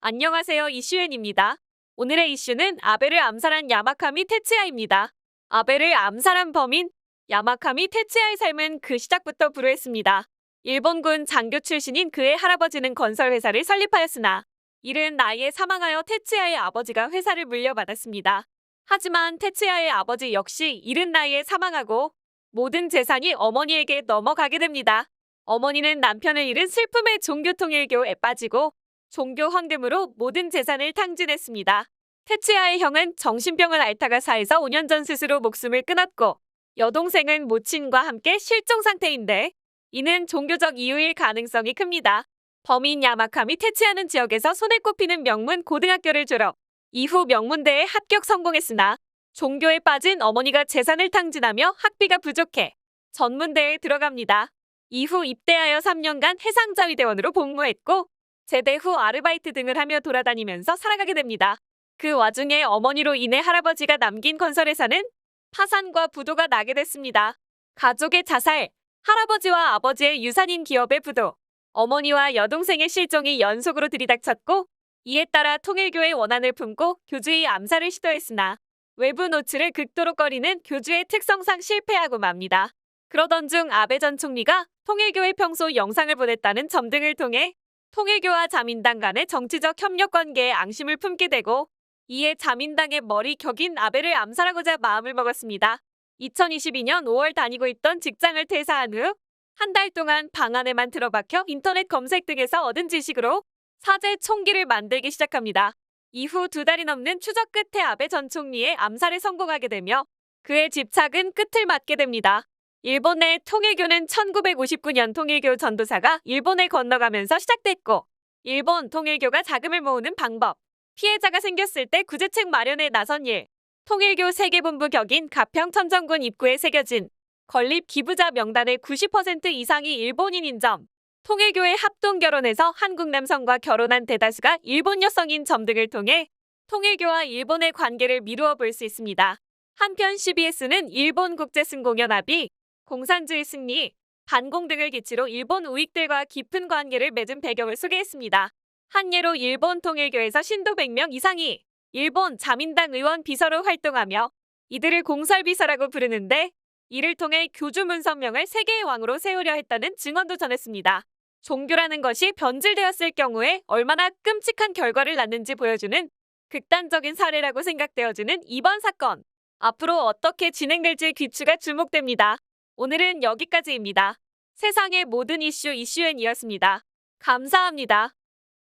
안녕하세요. 이슈엔입니다. 오늘의 이슈는 아베를 암살한 야마카미 테츠야입니다. 아베를 암살한 범인 야마카미 테츠야의 삶은 그 시작부터 불우했습니다. 일본군 장교 출신인 그의 할아버지는 건설회사를 설립하였으나 이른 나이에 사망하여 테츠야의 아버지가 회사를 물려받았습니다. 하지만 테츠야의 아버지 역시 이른 나이에 사망하고 모든 재산이 어머니에게 넘어가게 됩니다. 어머니는 남편을 잃은 슬픔의 종교통일교에 빠지고 종교 헌금으로 모든 재산을 탕진했습니다. 테츠야의 형은 정신병을 앓다가 사에서 5년 전 스스로 목숨을 끊었고 여동생은 모친과 함께 실종 상태인데 이는 종교적 이유일 가능성이 큽니다. 범인 야마카미 테츠야는 지역에서 손에 꼽히는 명문 고등학교를 졸업, 이후 명문대에 합격 성공했으나 종교에 빠진 어머니가 재산을 탕진하며 학비가 부족해 전문대에 들어갑니다. 이후 입대하여 3년간 해상자위대원으로 복무했고 제대 후 아르바이트 등을 하며 돌아다니면서 살아가게 됩니다. 그 와중에 어머니로 인해 할아버지가 남긴 건설회사는 파산과 부도가 나게 됐습니다. 가족의 자살, 할아버지와 아버지의 유산인 기업의 부도, 어머니와 여동생의 실종이 연속으로 들이닥쳤고 이에 따라 통일교의 원한을 품고 교주의 암살을 시도했으나 외부 노출을 극도로 꺼리는 교주의 특성상 실패하고 맙니다. 그러던 중 아베 전 총리가 통일교의 평소 영상을 보냈다는 점 등을 통해 통일교와 자민당 간의 정치적 협력 관계에 앙심을 품게 되고 이에 자민당의 머리 격인 아베를 암살하고자 마음을 먹었습니다. 2022년 5월 다니고 있던 직장을 퇴사한 후 한 달 동안 방 안에만 틀어박혀 인터넷 검색 등에서 얻은 지식으로 사제 총기를 만들기 시작합니다. 이후 2달이 넘는 추적 끝에 아베 전 총리의 암살에 성공하게 되며 그의 집착은 끝을 맞게 됩니다. 일본 내 통일교는 1959년 통일교 전도사가 일본에 건너가면서 시작됐고 일본 통일교가 자금을 모으는 방법, 피해자가 생겼을 때 구제책 마련에 나선 일, 통일교 세계본부 격인 가평천정군 입구에 새겨진 건립 기부자 명단의 90% 이상이 일본인인 점, 통일교의 합동결혼에서 한국 남성과 결혼한 대다수가 일본 여성인 점 등을 통해 통일교와 일본의 관계를 미루어 볼 수 있습니다. 한편 CBS는 일본 국제승공연합이 공산주의 승리, 반공 등을 기치로 일본 우익들과 깊은 관계를 맺은 배경을 소개했습니다. 한 예로 일본 통일교에서 신도 100명 이상이 일본 자민당 의원 비서로 활동하며 이들을 공설비서라고 부르는데 이를 통해 교주 문선명을 세계의 왕으로 세우려 했다는 증언도 전했습니다. 종교라는 것이 변질되었을 경우에 얼마나 끔찍한 결과를 낳는지 보여주는 극단적인 사례라고 생각되어지는 이번 사건. 앞으로 어떻게 진행될지 귀추가 주목됩니다. 오늘은 여기까지입니다. 세상의 모든 이슈 이슈엔이었습니다. 감사합니다.